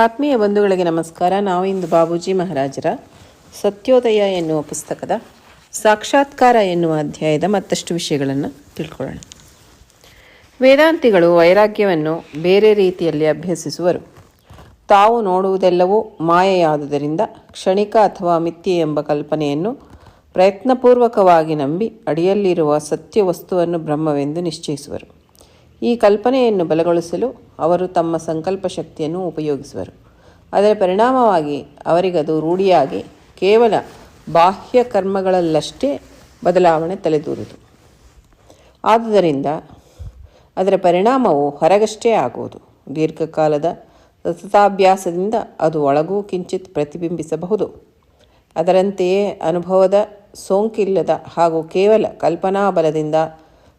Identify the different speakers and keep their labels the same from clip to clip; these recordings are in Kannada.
Speaker 1: ಆತ್ಮೀಯ ಬಂಧುಗಳಿಗೆ ನಮಸ್ಕಾರ. ನಾವು ಇಂದು ಬಾಬೂಜಿ ಮಹಾರಾಜರ ಸತ್ಯೋದಯ ಎನ್ನುವ ಪುಸ್ತಕದ ಸಾಕ್ಷಾತ್ಕಾರ ಎನ್ನುವ ಅಧ್ಯಾಯದ ಮತ್ತಷ್ಟು ವಿಷಯಗಳನ್ನು ತಿಳ್ಕೊಳ್ಳೋಣ. ವೇದಾಂತಿಗಳು ವೈರಾಗ್ಯವನ್ನು ಬೇರೆ ರೀತಿಯಲ್ಲಿ ಅಭ್ಯಸಿಸುವರು. ತಾವು ನೋಡುವುದೆಲ್ಲವೂ ಮಾಯೆಯಾದುದರಿಂದ ಕ್ಷಣಿಕ ಅಥವಾ ಮಿಥ್ಯೆ ಎಂಬ ಕಲ್ಪನೆಯನ್ನು ಪ್ರಯತ್ನಪೂರ್ವಕವಾಗಿ ನಂಬಿ ಅಡಿಯಲ್ಲಿರುವ ಸತ್ಯ ವಸ್ತುವನ್ನು ಬ್ರಹ್ಮವೆಂದು ನಿಶ್ಚಯಿಸುವರು. ಈ ಕಲ್ಪನೆಯನ್ನು ಬಲಗೊಳಿಸಲು ಅವರು ತಮ್ಮ ಸಂಕಲ್ಪ ಶಕ್ತಿಯನ್ನು ಉಪಯೋಗಿಸುವರು. ಅದರ ಪರಿಣಾಮವಾಗಿ ಅವರಿಗದು ರೂಢಿಯಾಗಿ ಕೇವಲ ಬಾಹ್ಯ ಕರ್ಮಗಳಲ್ಲಷ್ಟೇ ಬದಲಾವಣೆ ತಲೆದೂರುವುದು. ಆದುದರಿಂದ ಅದರ ಪರಿಣಾಮವು ಹೊರಗಷ್ಟೇ ಆಗುವುದು. ದೀರ್ಘಕಾಲದ ಸತತಾಭ್ಯಾಸದಿಂದ ಅದು ಒಳಗೂ ಕಿಂಚಿತ್ ಪ್ರತಿಬಿಂಬಿಸಬಹುದು. ಅದರಂತೆಯೇ ಅನುಭವದ ಸೋಂಕಿಲ್ಲದ ಹಾಗೂ ಕೇವಲ ಕಲ್ಪನಾ ಬಲದಿಂದ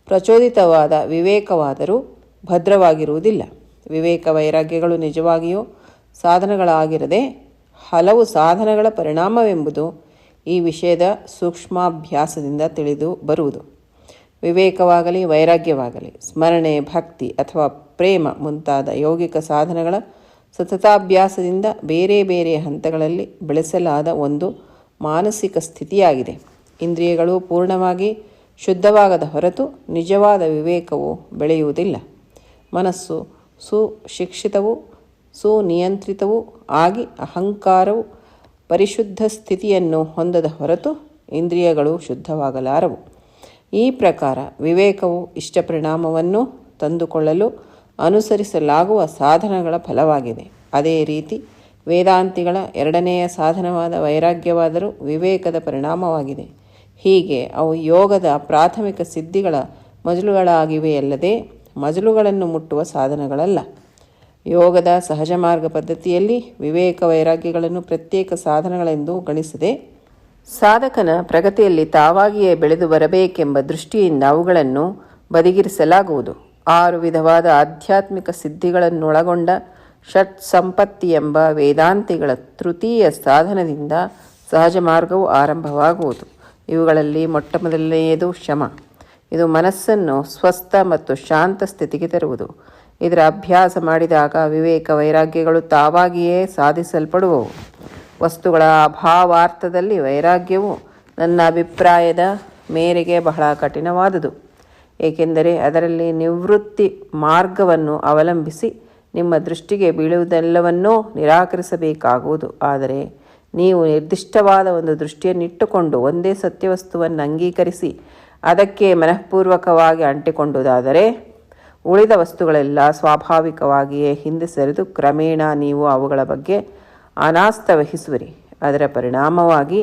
Speaker 1: ಪ್ರಚೋದಿತವಾದ ವಿವೇಕವಾದರೂ ಭದ್ರವಾಗಿರುವುದಿಲ್ಲ. ವಿವೇಕ ವೈರಾಗ್ಯಗಳು ನಿಜವಾಗಿಯೂ ಸಾಧನಗಳಾಗಿರದೆ ಹಲವು ಸಾಧನಗಳ ಪರಿಣಾಮವೆಂಬುದು ಈ ವಿಷಯದ ಸೂಕ್ಷ್ಮಾಭ್ಯಾಸದಿಂದ ತಿಳಿದು ಬರುವುದು. ವಿವೇಕವಾಗಲಿ ವೈರಾಗ್ಯವಾಗಲಿ ಸ್ಮರಣೆ, ಭಕ್ತಿ ಅಥವಾ ಪ್ರೇಮ ಮುಂತಾದ ಯೌಗಿಕ ಸಾಧನಗಳ ಸತತಾಭ್ಯಾಸದಿಂದ ಬೇರೆ ಬೇರೆ ಹಂತಗಳಲ್ಲಿ ಬೆಳೆಸಲಾದ ಒಂದು ಮಾನಸಿಕ ಸ್ಥಿತಿಯಾಗಿದೆ. ಇಂದ್ರಿಯಗಳು ಪೂರ್ಣವಾಗಿ ಶುದ್ಧವಾಗದ ಹೊರತು ನಿಜವಾದ ವಿವೇಕವು ಬೆಳೆಯುವುದಿಲ್ಲ. ಮನಸ್ಸು ಸುಶಿಕ್ಷಿತವೂ ಸುನಿಯಂತ್ರಿತವೂ ಆಗಿ ಅಹಂಕಾರವು ಪರಿಶುದ್ಧ ಸ್ಥಿತಿಯನ್ನು ಹೊಂದದ ಹೊರತು ಇಂದ್ರಿಯಗಳು ಶುದ್ಧವಾಗಲಾರವು. ಈ ಪ್ರಕಾರ ವಿವೇಕವು ಇಷ್ಟ ಪರಿಣಾಮವನ್ನು ತಂದುಕೊಳ್ಳಲು ಅನುಸರಿಸಲಾಗುವ ಸಾಧನಗಳ ಫಲವಾಗಿದೆ. ಅದೇ ರೀತಿ ವೇದಾಂತಿಗಳ ಎರಡನೆಯ ಸಾಧನವಾದ ವೈರಾಗ್ಯವಾದರೂ ವಿವೇಕದ ಪರಿಣಾಮವಾಗಿದೆ. ಹೀಗೆ ಅವು ಯೋಗದ ಪ್ರಾಥಮಿಕ ಸಿದ್ಧಿಗಳ ಮಜಲುಗಳಾಗಿವೆಯಲ್ಲದೆ ಮಜಲುಗಳನ್ನು ಮುಟ್ಟುವ ಸಾಧನಗಳಲ್ಲ. ಯೋಗದ ಸಹಜ ಮಾರ್ಗ ಪದ್ಧತಿಯಲ್ಲಿ ವಿವೇಕ ವೈರಾಗ್ಯಗಳನ್ನು ಪ್ರತ್ಯೇಕ ಸಾಧನಗಳೆಂದು ಗಣಿಸದೆ ಸಾಧಕನ ಪ್ರಗತಿಯಲ್ಲಿ ತಾವಾಗಿಯೇ ಬೆಳೆದು ಬರಬೇಕೆಂಬ ದೃಷ್ಟಿಯಿಂದ ಅವುಗಳನ್ನು ಬದಿಗಿರಿಸಲಾಗುವುದು. 6 ವಿಧವಾದ ಆಧ್ಯಾತ್ಮಿಕ ಸಿದ್ಧಿಗಳನ್ನೊಳಗೊಂಡ ಷಟ್ ಸಂಪತ್ತಿ ಎಂಬ ವೇದಾಂತಿಗಳ ತೃತೀಯ ಸಾಧನದಿಂದ ಸಹಜ ಮಾರ್ಗವು ಆರಂಭವಾಗುವುದು. ಇವುಗಳಲ್ಲಿ ಮೊಟ್ಟಮೊದಲನೆಯದು ಶಮ. ಇದು ಮನಸ್ಸನ್ನು ಸ್ವಸ್ಥ ಮತ್ತು ಶಾಂತ ಸ್ಥಿತಿಗೆ ತರುವುದು. ಇದರ ಅಭ್ಯಾಸ ಮಾಡಿದಾಗ ವಿವೇಕ ವೈರಾಗ್ಯಗಳು ತಾವಾಗಿಯೇ ಸಾಧಿಸಲ್ಪಡುವವು. ವಸ್ತುಗಳ ಅಭಾವಾರ್ಥದಲ್ಲಿ ವೈರಾಗ್ಯವು ನನ್ನ ಅಭಿಪ್ರಾಯದ ಮೇರೆಗೆ ಬಹಳ ಕಠಿಣವಾದುದು. ಏಕೆಂದರೆ ಅದರಲ್ಲಿ ನಿವೃತ್ತಿ ಮಾರ್ಗವನ್ನು ಅವಲಂಬಿಸಿ ನಿಮ್ಮ ದೃಷ್ಟಿಗೆ ಬೀಳುವುದೆಲ್ಲವನ್ನೂ ನಿರಾಕರಿಸಬೇಕಾಗುವುದು. ಆದರೆ ನೀವು ನಿರ್ದಿಷ್ಟವಾದ ಒಂದು ದೃಷ್ಟಿಯನ್ನಿಟ್ಟುಕೊಂಡು ಒಂದೇ ಸತ್ಯವಸ್ತುವನ್ನು ಅಂಗೀಕರಿಸಿ ಅದಕ್ಕೆ ಮನಃಪೂರ್ವಕವಾಗಿ ಅಂಟಿಕೊಂಡುದಾದರೆ ಉಳಿದ ವಸ್ತುಗಳೆಲ್ಲ ಸ್ವಾಭಾವಿಕವಾಗಿಯೇ ಹಿಂದೆ ಸರಿದು ಕ್ರಮೇಣ ನೀವು ಅವುಗಳ ಬಗ್ಗೆ ಅನಾಸ್ಥ ವಹಿಸುವಿರಿ. ಅದರ ಪರಿಣಾಮವಾಗಿ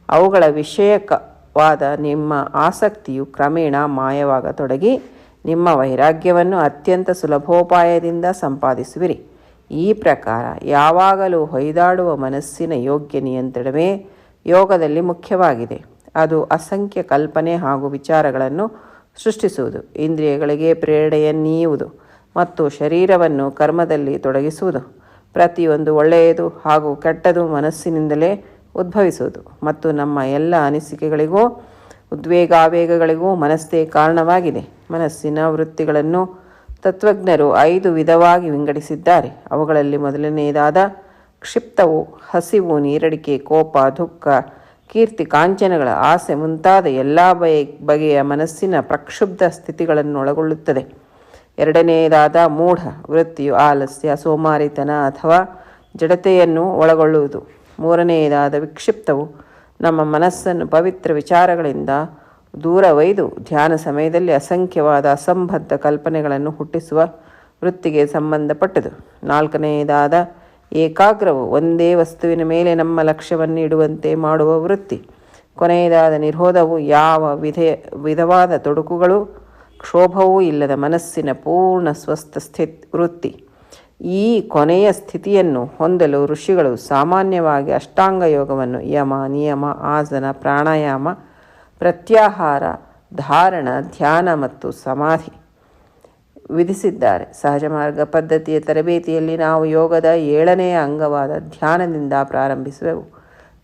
Speaker 1: ಅವುಗಳ ವಿಷಯಕವಾದ ನಿಮ್ಮ ಆಸಕ್ತಿಯು ಕ್ರಮೇಣ ಮಾಯವಾಗತೊಡಗಿ ನಿಮ್ಮ ವೈರಾಗ್ಯವನ್ನು ಅತ್ಯಂತ ಸುಲಭೋಪಾಯದಿಂದ ಸಂಪಾದಿಸುವಿರಿ. ಈ ಪ್ರಕಾರ ಯಾವಾಗಲೂ ಹೊಯ್ದಾಡುವ ಮನಸ್ಸಿನ ಯೋಗ್ಯ ನಿಯಂತ್ರಣವೇ ಯೋಗದಲ್ಲಿ ಮುಖ್ಯವಾಗಿದೆ. ಅದು ಅಸಂಖ್ಯ ಕಲ್ಪನೆ ಹಾಗೂ ವಿಚಾರಗಳನ್ನು ಸೃಷ್ಟಿಸುವುದು, ಇಂದ್ರಿಯಗಳಿಗೆ ಪ್ರೇರಣೆಯನ್ನೀಯುವುದು ಮತ್ತು ಶರೀರವನ್ನು ಕರ್ಮದಲ್ಲಿ ತೊಡಗಿಸುವುದು. ಪ್ರತಿಯೊಂದು ಒಳ್ಳೆಯದು ಹಾಗೂ ಕೆಟ್ಟದು ಮನಸ್ಸಿನಿಂದಲೇ ಉದ್ಭವಿಸುವುದು ಮತ್ತು ನಮ್ಮ ಎಲ್ಲ ಅನಿಸಿಕೆಗಳಿಗೂ ಉದ್ವೇಗಾವೇಗಗಳಿಗೂ ಮನಸ್ಸೇ ಕಾರಣವಾಗಿದೆ. ಮನಸ್ಸಿನ ವೃತ್ತಿಗಳನ್ನು ತತ್ವಜ್ಞರು 5 ವಿಧವಾಗಿ ವಿಂಗಡಿಸಿದ್ದಾರೆ. ಅವುಗಳಲ್ಲಿ ಮೊದಲನೆಯದಾದ ಕ್ಷಿಪ್ತವು ಹಸಿವು, ನೀರಡಿಕೆ, ಕೋಪ, ದುಃಖ, ಕೀರ್ತಿ, ಕಾಂಚನಗಳ ಆಸೆ ಮುಂತಾದ ಎಲ್ಲ ಬಗೆಯ ಮನಸ್ಸಿನ ಪ್ರಕ್ಷುಬ್ಧ ಸ್ಥಿತಿಗಳನ್ನು ಒಳಗೊಳ್ಳುತ್ತದೆ. ಎರಡನೆಯದಾದ ಮೂಢ ವೃತ್ತಿಯು ಆಲಸ್ಯ, ಸೋಮಾರಿತನ ಅಥವಾ ಜಡತೆಯನ್ನು ಒಳಗೊಳ್ಳುವುದು. ಮೂರನೆಯದಾದ ವಿಕ್ಷಿಪ್ತವು ನಮ್ಮ ಮನಸ್ಸನ್ನು ಪವಿತ್ರ ವಿಚಾರಗಳಿಂದ ದೂರವೈದು ಧ್ಯಾನ ಸಮಯದಲ್ಲಿ ಅಸಂಖ್ಯವಾದ ಅಸಂಬದ್ಧ ಕಲ್ಪನೆಗಳನ್ನು ಹುಟ್ಟಿಸುವ ವೃತ್ತಿಗೆ ಸಂಬಂಧಪಟ್ಟದು. ನಾಲ್ಕನೆಯದಾದ ಏಕಾಗ್ರವು ಒಂದೇ ವಸ್ತುವಿನ ಮೇಲೆ ನಮ್ಮ ಲಕ್ಷ್ಯವನ್ನು ಇಡುವಂತೆ ಮಾಡುವ ವೃತ್ತಿ. ಕೊನೆಯದಾದ ನಿರೋಧವು ಯಾವ ವಿಧವಾದ ತೊಡಕುಗಳು ಕ್ಷೋಭವೂ ಇಲ್ಲದ ಮನಸ್ಸಿನ ಪೂರ್ಣ ಸ್ವಸ್ಥ ವೃತ್ತಿ. ಈ ಕೊನೆಯ ಸ್ಥಿತಿಯನ್ನು ಹೊಂದಲು ಋಷಿಗಳು ಸಾಮಾನ್ಯವಾಗಿ ಅಷ್ಟಾಂಗ ಯೋಗವನ್ನು ಯಮ, ನಿಯಮ, ಆಸನ, ಪ್ರಾಣಾಯಾಮ, ಪ್ರತ್ಯಾಹಾರ, ಧಾರಣ, ಧ್ಯಾನ ಮತ್ತು ಸಮಾಧಿ ವಿಧಿಸಿದ್ದಾರೆ. ಸಹಜ ಮಾರ್ಗ ಪದ್ಧತಿಯ ತರಬೇತಿಯಲ್ಲಿ ನಾವು ಯೋಗದ 7ನೆಯ ಅಂಗವಾದ ಧ್ಯಾನದಿಂದ ಪ್ರಾರಂಭಿಸುವೆವು.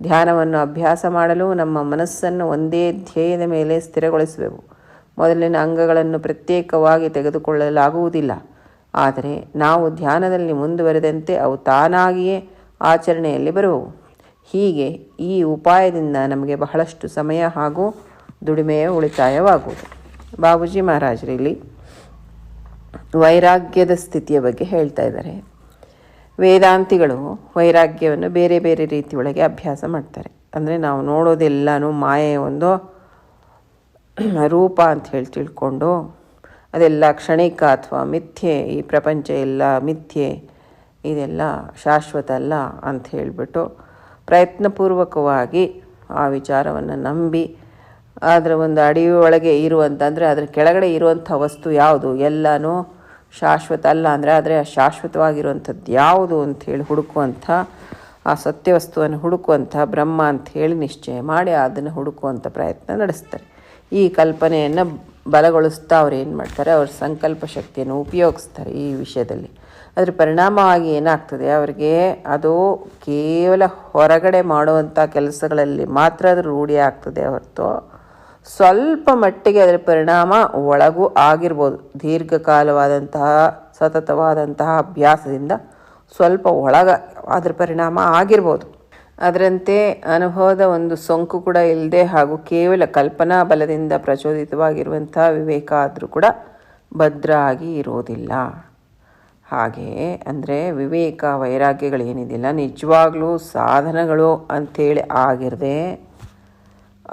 Speaker 1: ಧ್ಯಾನವನ್ನು ಅಭ್ಯಾಸ ಮಾಡಲು ನಮ್ಮ ಮನಸ್ಸನ್ನು ಒಂದೇ ಧ್ಯೇಯದ ಮೇಲೆ ಸ್ಥಿರಗೊಳಿಸುವೆವು. ಮೊದಲಿನ ಅಂಗಗಳನ್ನು ಪ್ರತ್ಯೇಕವಾಗಿ ತೆಗೆದುಕೊಳ್ಳಲಾಗುವುದಿಲ್ಲ. ಆದರೆ ನಾವು ಧ್ಯಾನದಲ್ಲಿ ಮುಂದುವರೆದಂತೆ ಅವು ತಾನಾಗಿಯೇ ಆಚರಣೆಯಲ್ಲಿ ಬರುವವು. ಹೀಗೆ ಈ ಉಪಾಯದಿಂದ ನಮಗೆ ಬಹಳಷ್ಟು ಸಮಯ ಹಾಗೂ ದುಡಿಮೆಯ ಉಳಿತಾಯವಾಗುವುದು. ಬಾಬೂಜಿ ಮಹಾರಾಜರಲ್ಲಿ ವೈರಾಗ್ಯದ ಸ್ಥಿತಿಯ ಬಗ್ಗೆ ಹೇಳ್ತಾ ಇದ್ದಾರೆ. ವೇದಾಂತಿಗಳು ವೈರಾಗ್ಯವನ್ನು ಬೇರೆ ಬೇರೆ ರೀತಿಯೊಳಗೆ ಅಭ್ಯಾಸ ಮಾಡ್ತಾರೆ. ಅಂದರೆ ನಾವು ನೋಡೋದೆಲ್ಲನೂ ಮಾಯೆಯ ಒಂದು ರೂಪ ಅಂತ ಹೇಳಿ ತಿಳ್ಕೊಂಡು ಅದೆಲ್ಲ ಕ್ಷಣಿಕ ಅಥವಾ ಮಿಥ್ಯೆ, ಈ ಪ್ರಪಂಚ ಎಲ್ಲ ಮಿಥ್ಯೆ, ಇದೆಲ್ಲ ಶಾಶ್ವತ ಅಲ್ಲ ಅಂತ ಹೇಳಿಬಿಟ್ಟು ಪ್ರಯತ್ನಪೂರ್ವಕವಾಗಿ ಆ ವಿಚಾರವನ್ನು ನಂಬಿ ಅದರ ಒಂದು ಅಡಿಯೊಳಗೆ ಇರುವಂತಂದರೆ ಅದರ ಕೆಳಗಡೆ ಇರುವಂಥ ವಸ್ತು ಯಾವುದು, ಎಲ್ಲನೂ ಶಾಶ್ವತ ಅಲ್ಲ ಅಂದರೆ ಆದರೆ ಶಾಶ್ವತವಾಗಿರುವಂಥದ್ದು ಯಾವುದು ಅಂಥೇಳಿ ಹುಡುಕುವಂಥ, ಆ ಸತ್ಯವಸ್ತುವನ್ನು ಹುಡುಕುವಂಥ ಬ್ರಹ್ಮ ಅಂಥೇಳಿ ನಿಶ್ಚಯ ಮಾಡಿ ಅದನ್ನು ಹುಡುಕುವಂಥ ಪ್ರಯತ್ನ ನಡೆಸ್ತಾರೆ. ಈ ಕಲ್ಪನೆಯನ್ನು ಬಲಗೊಳಿಸ್ತಾ ಅವ್ರು ಏನು ಮಾಡ್ತಾರೆ, ಅವ್ರ ಸಂಕಲ್ಪ ಶಕ್ತಿಯನ್ನು ಉಪಯೋಗಿಸ್ತಾರೆ ಈ ವಿಷಯದಲ್ಲಿ. ಅದರ ಪರಿಣಾಮವಾಗಿ ಏನಾಗ್ತದೆ, ಅವರಿಗೆ ಅದು ಕೇವಲ ಹೊರಗಡೆ ಮಾಡುವಂಥ ಕೆಲಸಗಳಲ್ಲಿ ಮಾತ್ರ ಅದು ರೂಢಿ ಆಗ್ತದೆ ಹೊರತು ಸ್ವಲ್ಪ ಮಟ್ಟಿಗೆ ಅದರ ಪರಿಣಾಮ ಒಳಗೂ ಆಗಿರ್ಬೋದು. ದೀರ್ಘಕಾಲವಾದಂತಹ ಸತತವಾದಂತಹ ಅಭ್ಯಾಸದಿಂದ ಸ್ವಲ್ಪ ಅದರ ಪರಿಣಾಮ ಆಗಿರ್ಬೋದು. ಅದರಂತೆ ಅನುಭವದ ಒಂದು ಸೋಂಕು ಕೂಡ ಇಲ್ಲದೆ ಹಾಗೂ ಕೇವಲ ಕಲ್ಪನಾ ಬಲದಿಂದ ಪ್ರಚೋದಿತವಾಗಿರುವಂಥ ವಿವೇಕ ಆದರೂ ಕೂಡ ಭದ್ರ ಆಗಿ ಇರೋದಿಲ್ಲ. ಹಾಗೆಯೇ ಅಂದರೆ ವಿವೇಕ ವೈರಾಗ್ಯಗಳೇನಿದೆಯಲ್ಲ ನಿಜವಾಗ್ಲೂ ಸಾಧನಗಳು ಅಂಥೇಳಿ ಆಗಿರದೆ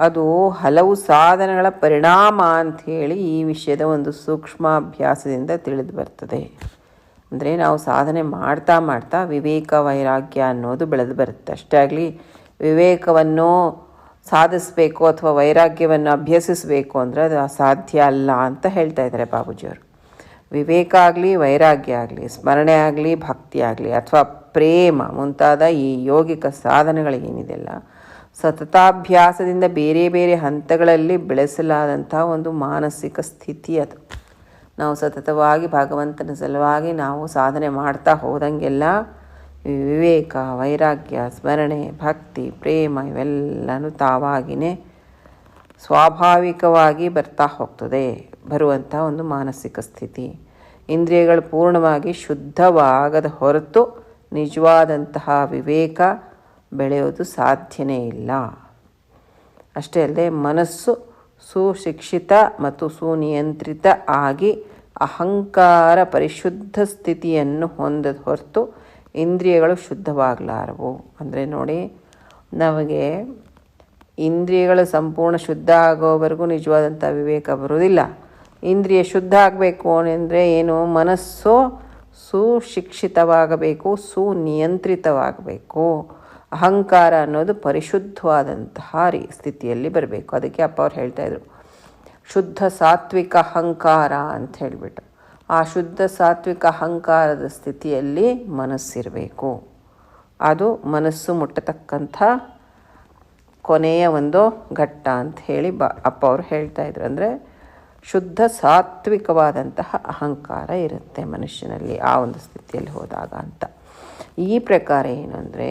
Speaker 1: ಅದು ಹಲವು ಸಾಧನಗಳ ಪರಿಣಾಮ ಅಂಥೇಳಿ ಈ ವಿಷಯದ ಒಂದು ಸೂಕ್ಷ್ಮಾಭ್ಯಾಸದಿಂದ ತಿಳಿದು ಬರ್ತದೆ. ಅಂದರೆ ನಾವು ಸಾಧನೆ ಮಾಡ್ತಾ ಮಾಡ್ತಾ ವಿವೇಕ ವೈರಾಗ್ಯ ಅನ್ನೋದು ಬೆಳೆದು ಬರುತ್ತೆ. ಅಷ್ಟೇ ಆಗಲಿ ವಿವೇಕವನ್ನು ಸಾಧಿಸಬೇಕು ಅಥವಾ ವೈರಾಗ್ಯವನ್ನು ಅಭ್ಯಸಿಸಬೇಕು ಅಂದರೆ ಅದು ಅಸಾಧ್ಯ ಅಲ್ಲ ಅಂತ ಹೇಳ್ತಾ ಇದ್ದಾರೆ ಬಾಬೂಜಿಯವರು. ವಿವೇಕ ಆಗಲಿ, ವೈರಾಗ್ಯ ಆಗಲಿ, ಸ್ಮರಣೆ ಆಗಲಿ, ಭಕ್ತಿ ಆಗಲಿ ಅಥವಾ ಪ್ರೇಮ ಮುಂತಾದ ಈ ಯೋಗಿಕ ಸಾಧನೆಗಳೇನಿದೆಯಲ್ಲ ಸತತಾಭ್ಯಾಸದಿಂದ ಬೇರೆ ಬೇರೆ ಹಂತಗಳಲ್ಲಿ ಬೆಳೆಸಲಾದಂಥ ಒಂದು ಮಾನಸಿಕ ಸ್ಥಿತಿ ಅದು. ನಾವು ಸತತವಾಗಿ ಭಗವಂತನ ಸಲುವಾಗಿ ನಾವು ಸಾಧನೆ ಮಾಡ್ತಾ ಹೋದಂಗೆಲ್ಲ ವಿವೇಕ, ವೈರಾಗ್ಯ, ಸ್ಮರಣೆ, ಭಕ್ತಿ, ಪ್ರೇಮ ಇವೆಲ್ಲನೂ ತಾವಾಗಿಯೇ ಸ್ವಾಭಾವಿಕವಾಗಿ ಬರ್ತಾ ಹೋಗ್ತದೆ. ಬರುವಂಥ ಒಂದು ಮಾನಸಿಕ ಸ್ಥಿತಿ. ಇಂದ್ರಿಯಗಳು ಪೂರ್ಣವಾಗಿ ಶುದ್ಧವಾಗದ ಹೊರತು ನಿಜವಾದಂತಹ ವಿವೇಕ ಬೆಳೆಯೋದು ಸಾಧ್ಯನೇ ಇಲ್ಲ. ಅಷ್ಟೇ ಅಲ್ಲದೆ ಮನಸ್ಸು ಸುಶಿಕ್ಷಿತ ಮತ್ತು ಸುನಿಯಂತ್ರಿತ ಆಗಿ ಅಹಂಕಾರ ಪರಿಶುದ್ಧ ಸ್ಥಿತಿಯನ್ನು ಹೊಂದದ ಹೊರತು ಇಂದ್ರಿಯಗಳು ಶುದ್ಧವಾಗಲಾರವು. ಅಂದರೆ ನೋಡಿ, ನಮಗೆ ಇಂದ್ರಿಯಗಳು ಸಂಪೂರ್ಣ ಶುದ್ಧ ಆಗೋವರೆಗೂ ನಿಜವಾದಂಥ ವಿವೇಕ ಬರೋದಿಲ್ಲ. ಇಂದ್ರಿಯ ಶುದ್ಧ ಆಗಬೇಕು ಅಂದರೆ ಏನು, ಮನಸ್ಸು ಸುಶಿಕ್ಷಿತವಾಗಬೇಕು, ಸುನಿಯಂತ್ರಿತವಾಗಬೇಕು. ಅಹಂಕಾರ ಅನ್ನೋದು ಪರಿಶುದ್ಧವಾದಂತಹ ಸ್ಥಿತಿಯಲ್ಲಿ ಬರಬೇಕು. ಅದಕ್ಕೆ ಅಪ್ಪ ಅವ್ರು ಹೇಳ್ತಾಯಿದ್ರು ಶುದ್ಧ ಸಾತ್ವಿಕ ಅಹಂಕಾರ ಅಂತ ಹೇಳಿಬಿಟ್ಟು. ಆ ಶುದ್ಧ ಸಾತ್ವಿಕ ಅಹಂಕಾರದ ಸ್ಥಿತಿಯಲ್ಲಿ ಮನಸ್ಸಿರಬೇಕು. ಅದು ಮನಸ್ಸು ಮುಟ್ಟತಕ್ಕಂಥ ಕೊನೆಯ ಒಂದು ಘಟ್ಟ ಅಂತ ಹೇಳಿ ಅಪ್ಪ ಅವರು ಹೇಳ್ತಾಯಿದ್ರು. ಅಂದರೆ ಶುದ್ಧ ಸಾತ್ವಿಕವಾದಂತಹ ಅಹಂಕಾರ ಇರುತ್ತೆ ಮನುಷ್ಯನಲ್ಲಿ ಆ ಒಂದು ಸ್ಥಿತಿಯಲ್ಲಿ ಹೋದಾಗ ಅಂತ. ಈ ಪ್ರಕಾರ ಏನಂದರೆ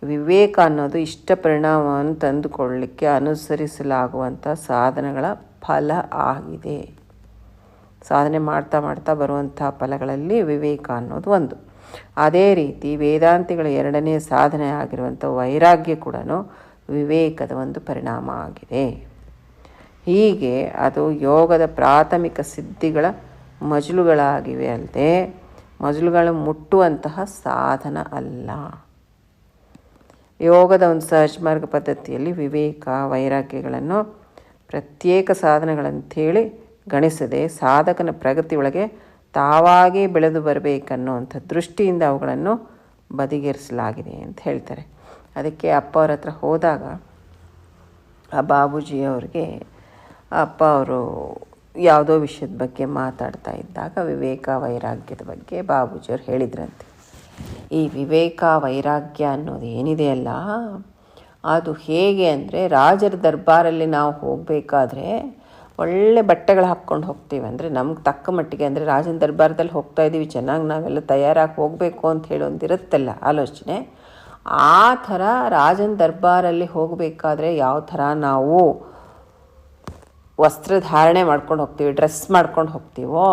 Speaker 1: ವಿವೇಕ ಅನ್ನೋದು ಇಷ್ಟ ಪರಿಣಾಮವನ್ನು ತಂದುಕೊಳ್ಳಲಿಕ್ಕೆ ಅನುಸರಿಸಲಾಗುವಂಥ ಸಾಧನಗಳ ಫಲ ಆಗಿದೆ. ಸಾಧನೆ ಮಾಡ್ತಾ ಮಾಡ್ತಾ ಬರುವಂಥ ಫಲಗಳಲ್ಲಿ ವಿವೇಕ ಅನ್ನೋದು ಒಂದು. ಅದೇ ರೀತಿ ವೇದಾಂತಿಗಳ ಎರಡನೇ ಸಾಧನೆ ಆಗಿರುವಂಥ ವೈರಾಗ್ಯ ಕೂಡ ವಿವೇಕದ ಒಂದು ಪರಿಣಾಮ ಆಗಿದೆ. ಹೀಗೆ ಅದು ಯೋಗದ ಪ್ರಾಥಮಿಕ ಸಿದ್ಧಿಗಳ ಮಜಲುಗಳಾಗಿವೆ ಅಲ್ಲದೆ ಮಜಲುಗಳು ಮುಟ್ಟುವಂತಹ ಸಾಧನ ಅಲ್ಲ. ಯೋಗದ ಒಂದು ಸಹಜ ಮಾರ್ಗ ಪದ್ಧತಿಯಲ್ಲಿ ವಿವೇಕ ವೈರಾಗ್ಯಗಳನ್ನು ಪ್ರತ್ಯೇಕ ಸಾಧನಗಳಂಥೇಳಿ ಗಣಿಸದೆ ಸಾಧಕನ ಪ್ರಗತಿಯೊಳಗೆ ತಾವಾಗೇ ಬೆಳೆದು ಬರಬೇಕನ್ನುವಂಥ ದೃಷ್ಟಿಯಿಂದ ಅವುಗಳನ್ನು ಬದಿಗಿರಿಸಲಾಗಿದೆ ಅಂತ ಹೇಳ್ತಾರೆ. ಅದಕ್ಕೆ ಅಪ್ಪ ಅವ್ರ ಹತ್ರ ಹೋದಾಗ ಆ ಬಾಬೂಜಿಯವ್ರಿಗೆ ಅಪ್ಪ ಅವರು ಯಾವುದೋ ವಿಷಯದ ಬಗ್ಗೆ ಮಾತಾಡ್ತಾ ಇದ್ದಾಗ ವಿವೇಕ ವೈರಾಗ್ಯದ ಬಗ್ಗೆ ಬಾಬೂಜಿಯವ್ರು ಹೇಳಿದ್ರಂತೆ. ಈ ವಿವೇಕ ವೈರಾಗ್ಯ ಅನ್ನೋದು ಏನಿದೆಯಲ್ಲ ಅದು ಹೇಗೆ ಅಂದರೆ, ರಾಜರ ದರ್ಬಾರಲ್ಲಿ ನಾವು ಹೋಗಬೇಕಾದ್ರೆ ಒಳ್ಳೆ ಬಟ್ಟೆಗಳು ಹಾಕ್ಕೊಂಡು ಹೋಗ್ತೀವಿ. ಅಂದರೆ ನಮ್ಗೆ ತಕ್ಕ ಮಟ್ಟಿಗೆ, ಅಂದರೆ ರಾಜನ ದರ್ಬಾರದಲ್ಲಿ ಹೋಗ್ತಾ ಇದ್ದೀವಿ, ಚೆನ್ನಾಗಿ ನಾವೆಲ್ಲ ತಯಾರಾಗಿ ಹೋಗಬೇಕು ಅಂತ ಹೇಳಿ ಒಂದಿರುತ್ತಲ್ಲ ಆಲೋಚನೆ. ಆ ಥರ ರಾಜನ ದರ್ಬಾರಲ್ಲಿ ಹೋಗಬೇಕಾದ್ರೆ ಯಾವ ಥರ ನಾವು ವಸ್ತ್ರಧಾರಣೆ ಮಾಡ್ಕೊಂಡು ಹೋಗ್ತೀವಿ, ಡ್ರೆಸ್ ಮಾಡ್ಕೊಂಡು ಹೋಗ್ತೀವೋ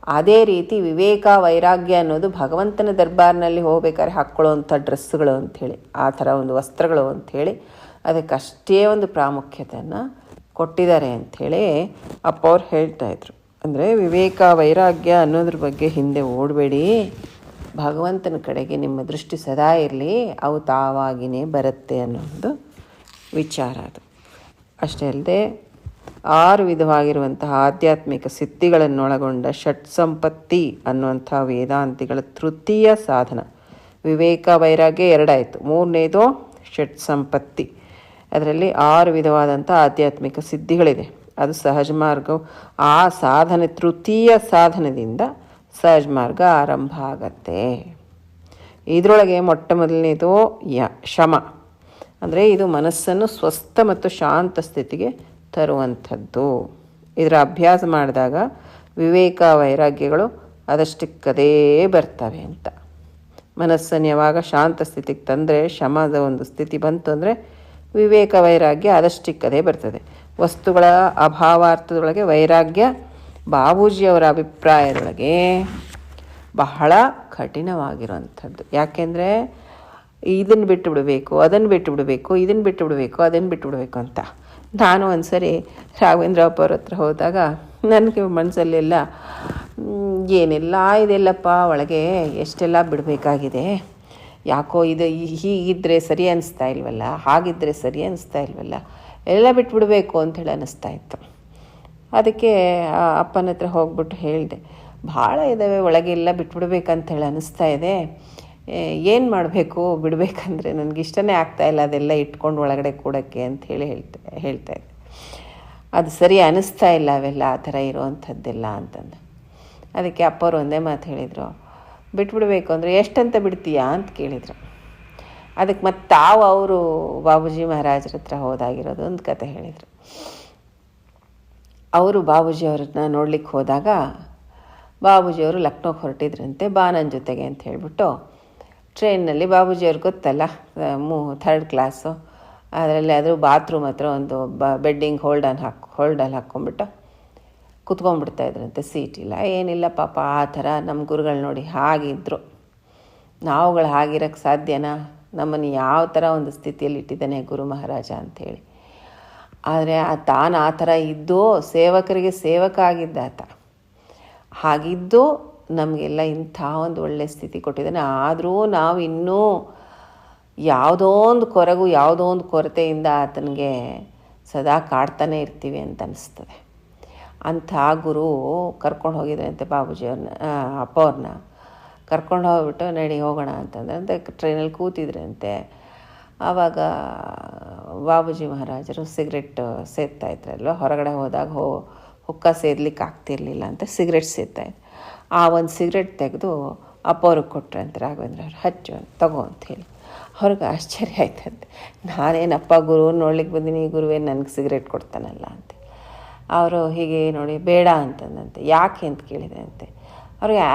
Speaker 1: ಅದೇ ರೀತಿ ವಿವೇಕ ವೈರಾಗ್ಯ ಅನ್ನೋದು ಭಗವಂತನ ದರ್ಬಾರ್ನಲ್ಲಿ ಹೋಗ್ಬೇಕಾದ್ರೆ ಹಾಕ್ಕೊಳ್ಳೋವಂಥ ಡ್ರೆಸ್ಸುಗಳು ಅಂಥೇಳಿ, ಆ ಥರ ಒಂದು ವಸ್ತ್ರಗಳು ಅಂಥೇಳಿ ಅದಕ್ಕಷ್ಟೇ ಒಂದು ಪ್ರಾಮುಖ್ಯತೆಯನ್ನು ಕೊಟ್ಟಿದ್ದಾರೆ ಅಂಥೇಳಿ ಅಪ್ಪವ್ರು ಹೇಳ್ತಾಯಿದ್ರು. ಅಂದರೆ ವಿವೇಕ ವೈರಾಗ್ಯ ಅನ್ನೋದ್ರ ಬಗ್ಗೆ ಹಿಂದೆ ಓಡಬೇಡಿ, ಭಗವಂತನ ಕಡೆಗೆ ನಿಮ್ಮ ದೃಷ್ಟಿ ಸದಾ ಇರಲಿ, ಅವು ತಾವಾಗಿಯೇ ಬರುತ್ತೆ ಅನ್ನೋದು ವಿಚಾರ ಅದು. ಅಷ್ಟೇ ಅಲ್ಲದೆ 6 ವಿಧವಾಗಿರುವಂತಹ ಆಧ್ಯಾತ್ಮಿಕ ಸಿದ್ಧಿಗಳನ್ನೊಳಗೊಂಡ ಷಟ್ ಸಂಪತ್ತಿ ಅನ್ನುವಂಥ ವೇದಾಂತಿಗಳ ತೃತೀಯ ಸಾಧನ. ವಿವೇಕ ವೈರಾಗ್ಯ 2 ಆಯಿತು, 3ನೇದು ಷಟ್ ಸಂಪತ್ತಿ. ಅದರಲ್ಲಿ 6 ವಿಧವಾದಂಥ ಆಧ್ಯಾತ್ಮಿಕ ಸಿದ್ಧಿಗಳಿದೆ. ಅದು ಸಹಜ ಮಾರ್ಗವು ಆ ಸಾಧನೆ, ತೃತೀಯ ಸಾಧನದಿಂದ ಸಹಜ ಮಾರ್ಗ ಆರಂಭ ಆಗತ್ತೆ. ಇದರೊಳಗೆ ಮೊಟ್ಟ ಮೊದಲನೇದು ಶಮ, ಅಂದರೆ ಇದು ಮನಸ್ಸನ್ನು ಸ್ವಸ್ಥ ಮತ್ತು ಶಾಂತ ಸ್ಥಿತಿಗೆ ತರುವಂಥದ್ದು. ಇದರ ಅಭ್ಯಾಸ ಮಾಡಿದಾಗ ವಿವೇಕ ವೈರಾಗ್ಯಗಳು ಅದಷ್ಟಕ್ಕದೇ ಬರ್ತವೆ ಅಂತ. ಮನಸ್ಸನ್ನು ಯಾವಾಗ ಶಾಂತ ಸ್ಥಿತಿಗೆ ತಂದರೆ, ಶಮದ ಒಂದು ಸ್ಥಿತಿ ಬಂತು ಅಂದರೆ ವಿವೇಕ ವೈರಾಗ್ಯ ಅದಷ್ಟಕ್ಕದೇ ಬರ್ತದೆ. ವಸ್ತುಗಳ ಅಭಾವಾರ್ಥದೊಳಗೆ ವೈರಾಗ್ಯ ಬಾಬೂಜಿಯವರ ಅಭಿಪ್ರಾಯದೊಳಗೆ ಬಹಳ ಕಠಿಣವಾಗಿರುವಂಥದ್ದು. ಯಾಕೆಂದರೆ ಇದನ್ನು ಬಿಟ್ಟು ಬಿಡಬೇಕು, ಅದನ್ನು ಬಿಟ್ಟು ಬಿಡಬೇಕು, ಇದನ್ನು ಬಿಟ್ಟು ಬಿಡಬೇಕು, ಅದನ್ನು ಬಿಟ್ಟು ಬಿಡಬೇಕು ಅಂತ. ನಾನು ಒಂದು ಸರಿ ರಾಘವೇಂದ್ರ ಅಪ್ಪವ್ರ ಹತ್ರ ಹೋದಾಗ ನನಗೆ ಮನಸ್ಸಲ್ಲೆಲ್ಲ ಏನೆಲ್ಲ ಇದೆಲ್ಲಪ್ಪ ಒಳಗೆ, ಎಷ್ಟೆಲ್ಲ ಬಿಡಬೇಕಾಗಿದೆ, ಯಾಕೋ ಇದು ಹೀಗಿದ್ದರೆ ಸರಿ ಅನ್ನಿಸ್ತಾ ಇಲ್ವಲ್ಲ, ಹಾಗಿದ್ದರೆ ಸರಿ ಅನ್ನಿಸ್ತಾ ಇಲ್ವಲ್ಲ, ಎಲ್ಲ ಬಿಟ್ಬಿಡಬೇಕು ಅಂಥೇಳಿ ಅನ್ನಿಸ್ತಾ ಇತ್ತು. ಅದಕ್ಕೆ ಅಪ್ಪನ ಹತ್ರ ಹೋಗ್ಬಿಟ್ಟು ಹೇಳಿದೆ, ಭಾಳ ಇದ್ದಾವೆ ಒಳಗೆಲ್ಲ ಬಿಟ್ಬಿಡ್ಬೇಕಂತೇಳಿ ಅನ್ನಿಸ್ತಾ ಇದೆ, ಏನು ಮಾಡಬೇಕು ಬಿಡಬೇಕಂದ್ರೆ ನನಗೆ ಇಷ್ಟನೇ ಆಗ್ತಾಯಿಲ್ಲ ಅದೆಲ್ಲ ಇಟ್ಕೊಂಡು ಒಳಗಡೆ ಕೂಡೋಕ್ಕೆ ಅಂಥೇಳಿ ಹೇಳ್ತಾಯಿದ್ದೆ. ಅದು ಸರಿ ಅನ್ನಿಸ್ತಾ ಇಲ್ಲ ಅವೆಲ್ಲ ಆ ಥರ ಇರೋವಂಥದ್ದೆಲ್ಲ ಅಂತಂದು. ಅದಕ್ಕೆ ಅಪ್ಪವ್ರು ಒಂದೇ ಮಾತು ಹೇಳಿದರು, ಬಿಟ್ಬಿಡ್ಬೇಕು ಅಂದರೆ ಎಷ್ಟಂತ ಬಿಡ್ತೀಯಾ ಅಂತ ಕೇಳಿದರು. ಅದಕ್ಕೆ ಮತ್ತು ತಾವು ಅವರು ಬಾಬೂಜಿ ಮಹಾರಾಜರ ಹತ್ರ ಹೋದಾಗಿರೋದು ಒಂದು ಕತೆ ಹೇಳಿದರು. ಅವರು ಬಾಬೂಜಿಯವ್ರನ್ನ ನೋಡ್ಲಿಕ್ಕೆ ಹೋದಾಗ ಬಾಬೂಜಿಯವರು ಲಕ್ನೋಗೆ ಹೊರಟಿದ್ರಂತೆ, ಬಾ ನನ್ನ ಜೊತೆಗೆ ಅಂತ ಹೇಳಿಬಿಟ್ಟು ಟ್ರೈನ್ನಲ್ಲಿ, ಬಾಬೂಜಿಯವ್ರಿಗೆ ಗೊತ್ತಲ್ಲ 3rd ಕ್ಲಾಸು, ಅದರಲ್ಲಿ ಆದರೂ ಬಾತ್ರೂಮ್ ಹತ್ರ ಒಂದು ಬೆಡ್ಡಿಂಗ್ ಹೋಲ್ಡಲ್ಲಿ ಹಾಕ್ಕೊಂಬಿಟ್ಟು ಕುತ್ಕೊಂಡ್ಬಿಡ್ತಾಯಿದ್ರಂತೆ. ಸೀಟ್ ಇಲ್ಲ ಏನಿಲ್ಲ ಪಾಪ. ಆ ಥರ ನಮ್ಮ ಗುರುಗಳು ನೋಡಿ ಹಾಗಿದ್ದರು. ನಾವುಗಳು ಹಾಗಿರೋಕ್ಕೆ ಸಾಧ್ಯನಾ? ನಮ್ಮನ್ನು ಯಾವ ಥರ ಒಂದು ಸ್ಥಿತಿಯಲ್ಲಿ ಇಟ್ಟಿದ್ದಾನೆ ಗುರು ಮಹಾರಾಜ ಅಂಥೇಳಿ. ಆದರೆ ತಾನು ಆ ಥರ ಇದ್ದು ಸೇವಕರಿಗೆ ಸೇವಕ ಆಗಿದ್ದ ಆತ. ಹಾಗಿದ್ದು ನಮಗೆಲ್ಲ ಇಂಥ ಒಂದು ಒಳ್ಳೆಯ ಸ್ಥಿತಿ ಕೊಟ್ಟಿದ್ದಾನೆ. ಆದರೂ ನಾವು ಇನ್ನೂ ಯಾವುದೋ ಒಂದು ಕೊರಗು, ಯಾವುದೋ ಒಂದು ಕೊರತೆಯಿಂದ ಆತನಿಗೆ ಸದಾ ಕಾಡ್ತಾನೆ ಇರ್ತೀವಿ ಅಂತ ಅನಿಸ್ತದೆ. ಅಂಥ ಗುರು ಕರ್ಕೊಂಡು ಹೋಗಿದ್ರಂತೆ ಬಾಬೂಜಿಯವ್ರನ್ನ, ಅಪ್ಪವ್ರನ್ನ ಕರ್ಕೊಂಡು ಹೋಗ್ಬಿಟ್ಟು ನಡಿ ಹೋಗೋಣ ಅಂತಂದ್ರೆ ಟ್ರೈನಲ್ಲಿ ಕೂತಿದ್ರಂತೆ. ಆವಾಗ ಬಾಬೂಜಿ ಮಹಾರಾಜರು ಸಿಗರೆಟ್ ಸೇದ್ತಾಯಿದ್ರಲ್ವ, ಹೊರಗಡೆ ಹೋದಾಗ ಹುಕ್ಕ ಸೇದ್ಲಿಕ್ಕೆ ಆಗ್ತಿರ್ಲಿಲ್ಲ ಅಂತ ಸಿಗರೆಟ್ ಸೇದ್ತಾಯಿದ್ರು. ಆ ಒಂದು ಸಿಗರೆಟ್ ತೆಗೆದು ಅಪ್ಪವ್ರಿಗೆ ಕೊಟ್ರಂತೆ ರಾಘವೇಂದ್ರ ಅವ್ರು, ಹಚ್ಚು ಅಂತ ತಗೋ ಅಂಥೇಳಿ. ಅವ್ರಿಗೆ ಆಶ್ಚರ್ಯ ಆಯ್ತಂತೆ, ನಾನೇನಪ್ಪ ಗುರು ನೋಡ್ಲಿಕ್ಕೆ ಬಂದೀನಿ, ಗುರುವೇ ನನಗೆ ಸಿಗರೆಟ್ ಕೊಡ್ತಾನಲ್ಲ ಅಂತ. ಅವರು ಹೀಗೆ ನೋಡಿ ಬೇಡ ಅಂತಂದಂತೆ. ಯಾಕೆ ಅಂತ ಕೇಳಿದ್ರಂತೆ. ಅವ್ರಿಗೆ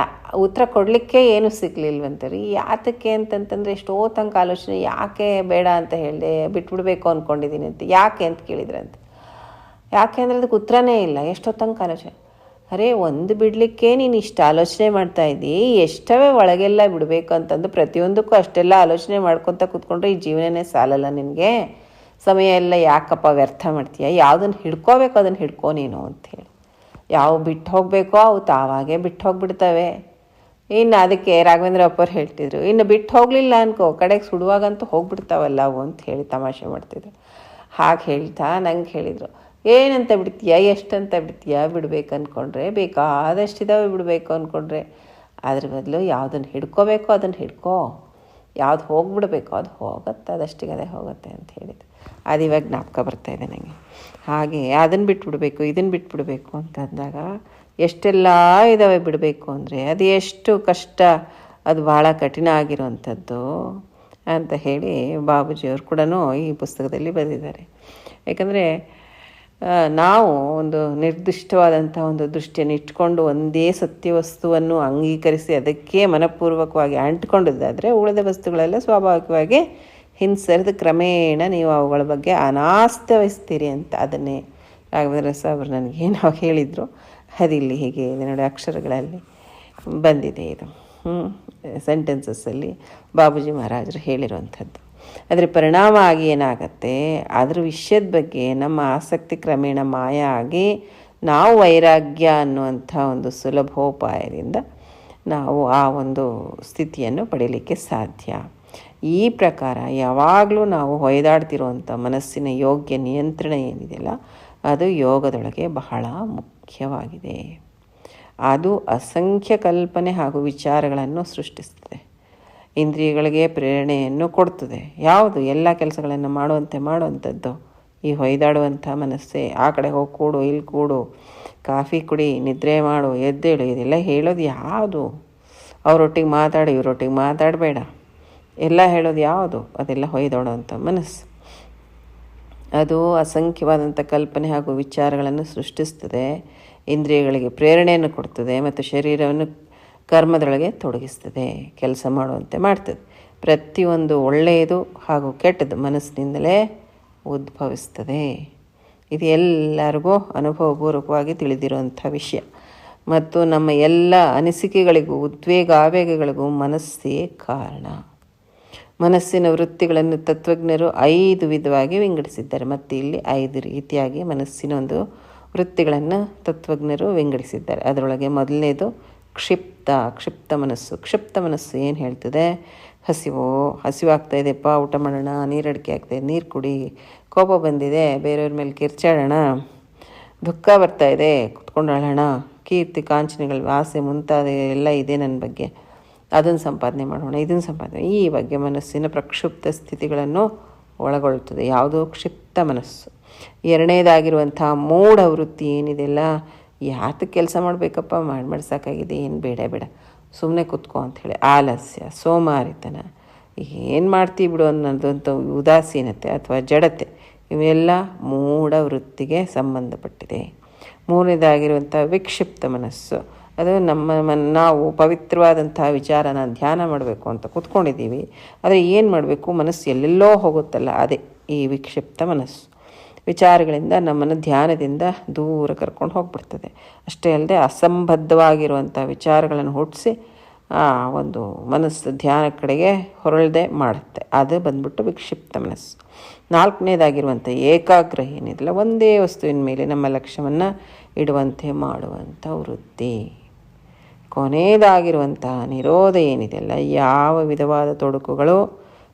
Speaker 1: ಉತ್ತರ ಕೊಡಲಿಕ್ಕೆ ಏನೂ ಸಿಗಲಿಲ್ವಂತೆ ರೀ. ಯಾತಕ್ಕೆ ಅಂತಂತಂದರೆ ಎಷ್ಟೋ ತನಕ ಆಲೋಚನೆ, ಯಾಕೆ ಬೇಡ ಅಂತ ಹೇಳಿದೆ, ಬಿಟ್ಬಿಡ್ಬೇಕು ಅಂದ್ಕೊಂಡಿದ್ದೀನಿ ಅಂತ. ಯಾಕೆ ಅಂತ ಕೇಳಿದ್ರಂತೆ. ಯಾಕೆ ಅಂದರೆ ಅದಕ್ಕೆ ಉತ್ತರನೇ ಇಲ್ಲ. ಎಷ್ಟೋ ತನಕ ಆಲೋಚನೆ. ಅರೇ, ಒಂದು ಬಿಡಲಿಕ್ಕೆ ನೀನು ಇಷ್ಟು ಆಲೋಚನೆ ಮಾಡ್ತಾಯಿದ್ದಿ, ಎಷ್ಟವೇ ಒಳಗೆಲ್ಲ ಬಿಡಬೇಕು ಅಂತಂದು ಪ್ರತಿಯೊಂದಕ್ಕೂ ಅಷ್ಟೆಲ್ಲ ಆಲೋಚನೆ ಮಾಡ್ಕೊತ ಕೂತ್ಕೊಂಡ್ರೆ ಈ ಜೀವನನೇ ಸಾಲಲ್ಲ ನಿನಗೆ. ಸಮಯ ಎಲ್ಲ ಯಾಕಪ್ಪ ವ್ಯರ್ಥ ಮಾಡ್ತೀಯ? ಯಾವುದನ್ನು ಹಿಡ್ಕೋಬೇಕು ಅದನ್ನು ಹಿಡ್ಕೋ ನೀನು ಅಂಥೇಳಿ. ಯಾವ ಬಿಟ್ಟು ಹೋಗಬೇಕೋ ಅವು ತಾವಾಗೇ ಬಿಟ್ಟು ಹೋಗಿಬಿಡ್ತವೆ. ಇನ್ನು ಅದಕ್ಕೆ ರಾಘವೇಂದ್ರ ಅಪ್ಪವ್ರು ಹೇಳ್ತಿದ್ರು, ಇನ್ನು ಬಿಟ್ಟು ಹೋಗಲಿಲ್ಲ ಅನ್ಕೋ, ಕಡೆಗೆ ಸುಡುವಾಗಂತೂ ಹೋಗ್ಬಿಡ್ತಾವಲ್ಲ ಅವು ಅಂತ ಹೇಳಿ ತಮಾಷೆ ಮಾಡ್ತಿದ್ರು. ಹಾಗೆ ಹೇಳ್ತಾ ನಂಗೆ ಹೇಳಿದರು, ಏನಂತ ಬಿಡ್ತೀಯ, ಎಷ್ಟಂತ ಬಿಡ್ತೀಯ, ಬಿಡಬೇಕು ಅಂದ್ಕೊಂಡ್ರೆ ಬೇಕಾದಷ್ಟಿದ್ದಾವೆ, ಬಿಡಬೇಕು ಅಂದ್ಕೊಂಡ್ರೆ. ಅದ್ರ ಬದಲು ಯಾವುದನ್ನು ಹಿಡ್ಕೋಬೇಕೋ ಅದನ್ನು ಹಿಡ್ಕೋ, ಯಾವ್ದು ಹೋಗ್ಬಿಡ್ಬೇಕೋ ಅದು ಹೋಗುತ್ತೆ, ಅದಷ್ಟಿಗೆ ಅದೇ ಹೋಗುತ್ತೆ ಅಂತ ಹೇಳಿದ್ರು. ಅದು ಇವಾಗ ಜ್ಞಾಪಕ ಬರ್ತಾಯಿದೆ ನನಗೆ. ಹಾಗೆ ಅದನ್ನು ಬಿಟ್ಬಿಡ್ಬೇಕು, ಇದನ್ನು ಬಿಟ್ಬಿಡ್ಬೇಕು ಅಂತಂದಾಗ ಎಷ್ಟೆಲ್ಲ ಇದ್ದಾವೆ ಬಿಡಬೇಕು ಅಂದರೆ ಅದು ಎಷ್ಟು ಕಷ್ಟ, ಅದು ಭಾಳ ಕಠಿಣ ಆಗಿರುವಂಥದ್ದು ಅಂತ ಹೇಳಿ ಬಾಬೂಜಿಯವರು ಕೂಡ ಈ ಪುಸ್ತಕದಲ್ಲಿ ಬರೆದಿದ್ದಾರೆ. ಯಾಕಂದರೆ ನಾವು ಒಂದು ನಿರ್ದಿಷ್ಟವಾದಂಥ ಒಂದು ದೃಷ್ಟಿಯನ್ನು ಇಟ್ಕೊಂಡು ಒಂದೇ ಸತ್ಯವಸ್ತುವನ್ನು ಅಂಗೀಕರಿಸಿ ಅದಕ್ಕೆ ಮನಪೂರ್ವಕವಾಗಿ ಅಂಟ್ಕೊಂಡಿದ್ದಾದರೆ ಉಳಿದ ವಸ್ತುಗಳೆಲ್ಲ ಸ್ವಾಭಾವಿಕವಾಗಿ ಹಿಂಸರಿದ ಕ್ರಮೇಣ ನೀವು ಅವುಗಳ ಬಗ್ಗೆ ಅನಾಸ್ಥೆ ವಹಿಸ್ತೀರಿ ಅಂತ ಅದನ್ನೇ ರಾಘವೇಂದ್ರ ಸಾಹೇಬರು ನನಗೇನು ಹೇಳಿದರು. ಅದಿಲ್ಲಿ ಹೀಗೆ ಇದೆ ನೋಡಿ, ಅಕ್ಷರಗಳಲ್ಲಿ ಬಂದಿದೆ ಇದು ಸೆಂಟೆನ್ಸಸ್ಸಲ್ಲಿ ಬಾಬೂಜಿ ಮಹಾರಾಜರು ಹೇಳಿರುವಂಥದ್ದು. ಅದರ ಪರಿಣಾಮ ಆಗಿ ಏನಾಗತ್ತೆ, ಅದ್ರ ವಿಷಯದ ಬಗ್ಗೆ ನಮ್ಮ ಆಸಕ್ತಿ ಕ್ರಮೇಣ ಮಾಯ ಆಗಿ ನಾವು ವೈರಾಗ್ಯ ಅನ್ನುವಂಥ ಒಂದು ಸುಲಭೋಪಾಯದಿಂದ ನಾವು ಆ ಒಂದು ಸ್ಥಿತಿಯನ್ನು ಪಡೀಲಿಕ್ಕೆ ಸಾಧ್ಯ. ಈ ಪ್ರಕಾರ ಯಾವಾಗಲೂ ನಾವು ಹೊಯ್ದಾಡ್ತಿರುವಂಥ ಮನಸ್ಸಿನ ಯೋಗ್ಯ ನಿಯಂತ್ರಣ ಏನಿದೆಯಲ್ಲ, ಅದು ಯೋಗದೊಳಗೆ ಬಹಳ ಮುಖ್ಯವಾಗಿದೆ. ಅದು ಅಸಂಖ್ಯ ಕಲ್ಪನೆ ಹಾಗೂ ವಿಚಾರಗಳನ್ನು ಸೃಷ್ಟಿಸ್ತದೆ, ಇಂದ್ರಿಯಗಳಿಗೆ ಪ್ರೇರಣೆಯನ್ನು ಕೊಡ್ತದೆ. ಯಾವುದು ಎಲ್ಲ ಕೆಲಸಗಳನ್ನು ಮಾಡುವಂಥದ್ದು ಈ ಹೊಯ್ದಾಡುವಂಥ ಮನಸ್ಸೇ. ಆ ಕಡೆ ಹೋಗಿ ಕೂಡು, ಇಲ್ಲಿ ಕೂಡು, ಕಾಫಿ ಕುಡಿ, ನಿದ್ರೆ ಮಾಡು, ಎದ್ದೇಳು, ಇದೆಲ್ಲ ಹೇಳೋದು ಯಾವುದು? ಅವರೊಟ್ಟಿಗೆ ಮಾತಾಡು, ಇವರೊಟ್ಟಿಗೆ ಮಾತಾಡಬೇಡ ಎಲ್ಲ ಹೇಳೋದು ಯಾವುದು? ಅದೆಲ್ಲ ಹೊಯ್ದಾಡುವಂಥ ಮನಸ್ಸು. ಅದು ಅಸಂಖ್ಯವಾದಂಥ ಕಲ್ಪನೆ ಹಾಗೂ ವಿಚಾರಗಳನ್ನು ಸೃಷ್ಟಿಸ್ತದೆ, ಇಂದ್ರಿಯಗಳಿಗೆ ಪ್ರೇರಣೆಯನ್ನು ಕೊಡ್ತದೆ ಮತ್ತು ಶರೀರವನ್ನು ಕರ್ಮದೊಳಗೆ ತೊಡಗಿಸ್ತದೆ, ಕೆಲಸ ಮಾಡುವಂತೆ ಮಾಡ್ತದೆ. ಪ್ರತಿಯೊಂದು ಒಳ್ಳೆಯದು ಹಾಗೂ ಕೆಟ್ಟದ್ದು ಮನಸ್ಸಿನಿಂದಲೇ ಉದ್ಭವಿಸ್ತದೆ. ಇದು ಎಲ್ಲರಿಗೂ ಅನುಭವಪೂರ್ವಕವಾಗಿ ತಿಳಿದಿರುವಂಥ ವಿಷಯ. ಮತ್ತು ನಮ್ಮ ಎಲ್ಲ ಅನಿಸಿಕೆಗಳಿಗೂ ಉದ್ವೇಗ ಆವೇಗಗಳಿಗೂ ಮನಸ್ಸೇ ಕಾರಣ. ಮನಸ್ಸಿನ ವೃತ್ತಿಗಳನ್ನು ತತ್ವಜ್ಞರು 5 ವಿಧವಾಗಿ ವಿಂಗಡಿಸಿದ್ದಾರೆ. ಮತ್ತು ಇಲ್ಲಿ 5 ರೀತಿಯಾಗಿ ಮನಸ್ಸಿನ ಒಂದು ವೃತ್ತಿಗಳನ್ನು ತತ್ವಜ್ಞರು ವಿಂಗಡಿಸಿದ್ದಾರೆ. ಅದರೊಳಗೆ ಮೊದಲನೇದು ಕ್ಷಿಪ್ತ ಮನಸ್ಸು ಏನು ಹೇಳ್ತದೆ? ಹಸಿವಾಗ್ತಾ ಇದೆಯಪ್ಪ, ಊಟ ಮಾಡೋಣ, ನೀರಡಿಕೆ ಆಗ್ತಾಯಿದೆ, ನೀರು ಕುಡಿ, ಕೋಪ ಬಂದಿದೆ, ಬೇರೆಯವ್ರ ಮೇಲೆ ಕಿರ್ಚಾಡೋಣ, ದುಃಖ ಬರ್ತಾಯಿದೆ, ಕುತ್ಕೊಂಡು ಅಳೋಣ, ಕೀರ್ತಿ ಕಾಂಚನೆಗಳ ಆಸೆ ಮುಂತಾದ ಎಲ್ಲ ಇದೆ ನನ್ನ ಬಗ್ಗೆ, ಅದನ್ನು ಸಂಪಾದನೆ ಮಾಡೋಣ, ಇದನ್ನು ಸಂಪಾದನೆ, ಈ ಬಗ್ಗೆ ಮನಸ್ಸಿನ ಪ್ರಕ್ಷುಬ್ಧ ಸ್ಥಿತಿಗಳನ್ನು ಒಳಗೊಳ್ಳುತ್ತದೆ. ಯಾವುದು? ಕ್ಷಿಪ್ತ ಮನಸ್ಸು. ಎರಡನೇದಾಗಿರುವಂಥ ಮೂಢ ವೃತ್ತಿ ಏನಿದೆಯಲ್ಲ, ಯಾತಕ್ಕೆ ಕೆಲಸ ಮಾಡಬೇಕಪ್ಪ, ಮಾಡಿ ಸಾಕಾಗಿದೆ, ಏನು ಬೇಡ ಸುಮ್ಮನೆ ಕೂತ್ಕೋ ಅಂಥೇಳಿ ಆಲಸ್ಯ, ಸೋಮಾರಿತನ, ಏನು ಮಾಡ್ತೀವಿ ಬಿಡು ಅನ್ನೋದಂಥ ಉದಾಸೀನತೆ ಅಥವಾ ಜಡತೆ, ಇವೆಲ್ಲ ಮೂಢ ವೃತ್ತಿಗೆ ಸಂಬಂಧಪಟ್ಟಿದೆ. ಮೂರನೇದಾಗಿರುವಂಥ ವಿಕ್ಷಿಪ್ತ ಮನಸ್ಸು, ಅದು ನಾವು ಪವಿತ್ರವಾದಂತಹ ವಿಚಾರನ ಧ್ಯಾನ ಮಾಡಬೇಕು ಅಂತ ಕೂತ್ಕೊಂಡಿದ್ದೀವಿ, ಆದರೆ ಏನು ಮಾಡಬೇಕು, ಮನಸ್ಸು ಎಲ್ಲೆಲ್ಲೋ ಹೋಗುತ್ತಲ್ಲ, ಅದೇ ಈ ವಿಕ್ಷಿಪ್ತ ಮನಸ್ಸು. ವಿಚಾರಗಳಿಂದ ನಮ್ಮನ್ನು ಧ್ಯಾನದಿಂದ ದೂರ ಕರ್ಕೊಂಡು ಹೋಗ್ಬಿಡ್ತದೆ. ಅಷ್ಟೇ ಅಲ್ಲದೆ ಅಸಂಬದ್ಧವಾಗಿರುವಂಥ ವಿಚಾರಗಳನ್ನು ಹುಟ್ಟಿಸಿ ಆ ಒಂದು ಮನಸ್ಸು ಧ್ಯಾನ ಕಡೆಗೆ ಹೊರಳದೆ ಮಾಡುತ್ತೆ. ಅದು ಬಂದ್ಬಿಟ್ಟು ವಿಕ್ಷಿಪ್ತ ಮನಸ್ಸು. ನಾಲ್ಕನೇದಾಗಿರುವಂಥ ಏಕಾಗ್ರ ಏನಿದೆಯಲ್ಲ, ಒಂದೇ ವಸ್ತುವಿನ ಮೇಲೆ ನಮ್ಮ ಲಕ್ಷ್ಯವನ್ನು ಇಡುವಂತೆ ಮಾಡುವಂಥ ವೃತ್ತಿ. ಕೊನೆಯದಾಗಿರುವಂಥ ನಿರೋಧ ಏನಿದೆಯಲ್ಲ, ಯಾವ ವಿಧವಾದ ತೊಡಕುಗಳು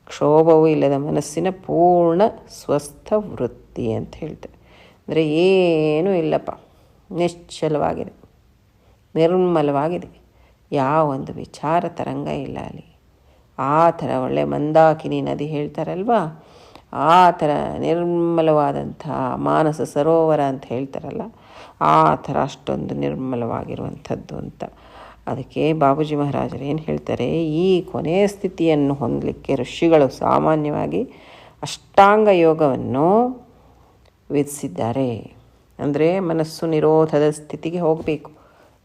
Speaker 1: ಕ್ಷೋಭವೂ ಇಲ್ಲದ ಮನಸ್ಸಿನ ಪೂರ್ಣ ಸ್ವಸ್ಥ ವೃತ್ತಿ ಅಂತ ಹೇಳ್ತಾರೆ. ಅಂದರೆ ಏನೂ ಇಲ್ಲಪ್ಪ, ನಿಶ್ಚಲವಾಗಿದೆ, ನಿರ್ಮಲವಾಗಿದೆ, ಯಾವೊಂದು ವಿಚಾರ ತರಂಗ ಇಲ್ಲ ಅಲ್ಲಿ. ಆ ಥರ ಒಳ್ಳೆ ಮಂದಾಕಿನಿ ನದಿ ಹೇಳ್ತಾರಲ್ವ, ಆ ಥರ ನಿರ್ಮಲವಾದಂಥ ಮಾನಸ ಸರೋವರ ಅಂತ ಹೇಳ್ತಾರಲ್ಲ, ಆ ಥರ ಅಷ್ಟೊಂದು ನಿರ್ಮಲವಾಗಿರುವಂಥದ್ದು ಅಂತ. ಅದಕ್ಕೆ ಬಾಬೂಜಿ ಮಹಾರಾಜರು ಏನು ಹೇಳ್ತಾರೆ, ಈ ಕೊನೆಯ ಸ್ಥಿತಿಯನ್ನು ಹೊಂದಲಿಕ್ಕೆ ಋಷಿಗಳು ಸಾಮಾನ್ಯವಾಗಿ ಅಷ್ಟಾಂಗ ಯೋಗವನ್ನು ವಿಧಿಸಿದ್ದಾರೆ. ಅಂದರೆ ಮನಸ್ಸು ನಿರೋಧದ ಸ್ಥಿತಿಗೆ ಹೋಗಬೇಕು,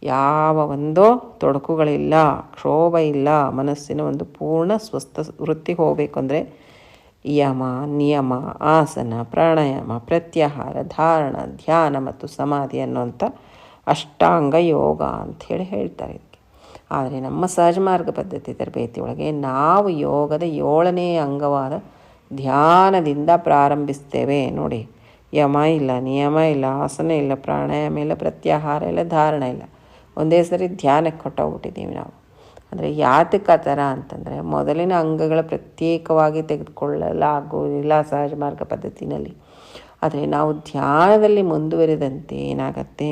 Speaker 1: ಯಾವ ಒಂದೋ ತೊಡಕುಗಳಿಲ್ಲ, ಕ್ಷೋಭ ಇಲ್ಲ, ಮನಸ್ಸಿನ ಒಂದು ಪೂರ್ಣ ಸ್ವಸ್ಥ ವೃತ್ತಿಗೆ ಹೋಗಬೇಕು. ಅಂದರೆ ಯಮ, ನಿಯಮ, ಆಸನ, ಪ್ರಾಣಾಯಾಮ, ಪ್ರತ್ಯಾಹಾರ, ಧಾರಣ, ಧ್ಯಾನ ಮತ್ತು ಸಮಾಧಿ ಅನ್ನುವಂಥ ಅಷ್ಟಾಂಗ ಯೋಗ ಅಂಥೇಳಿ ಹೇಳ್ತಾರೆ ಇದಕ್ಕೆ. ಆದರೆ ನಮ್ಮ ಸಹಜ ಮಾರ್ಗ ಪದ್ಧತಿ ತರಬೇತಿಯೊಳಗೆ ನಾವು ಯೋಗದ 7ನೇ ಅಂಗವಾದ ಧ್ಯಾನದಿಂದ ಪ್ರಾರಂಭಿಸ್ತೇವೆ. ನೋಡಿ, ಯಮ ಇಲ್ಲ, ನಿಯಮ ಇಲ್ಲ, ಆಸನ ಇಲ್ಲ, ಪ್ರಾಣಾಯಾಮ ಇಲ್ಲ, ಪ್ರತ್ಯಾಹಾರ ಇಲ್ಲ, ಧಾರಣ ಇಲ್ಲ, ಒಂದೇ ಸರಿ ಧ್ಯಾನಕ್ಕೆ ಕೊಟ್ಟೋಗ್ಬಿಟ್ಟಿದ್ದೀವಿ ನಾವು. ಅಂದರೆ ಯಾತಕ್ಕೆ ಆ ಥರ ಅಂತಂದರೆ, ಮೊದಲಿನ ಅಂಗಗಳ ಪ್ರತ್ಯೇಕವಾಗಿ ತೆಗೆದುಕೊಳ್ಳಲಾಗುವುದಿಲ್ಲ ಸಹಜ ಮಾರ್ಗ ಪದ್ಧತಿನಲ್ಲಿ. ಆದರೆ ನಾವು ಧ್ಯಾನದಲ್ಲಿ ಮುಂದುವರಿದಂತೆ ಏನಾಗತ್ತೆ,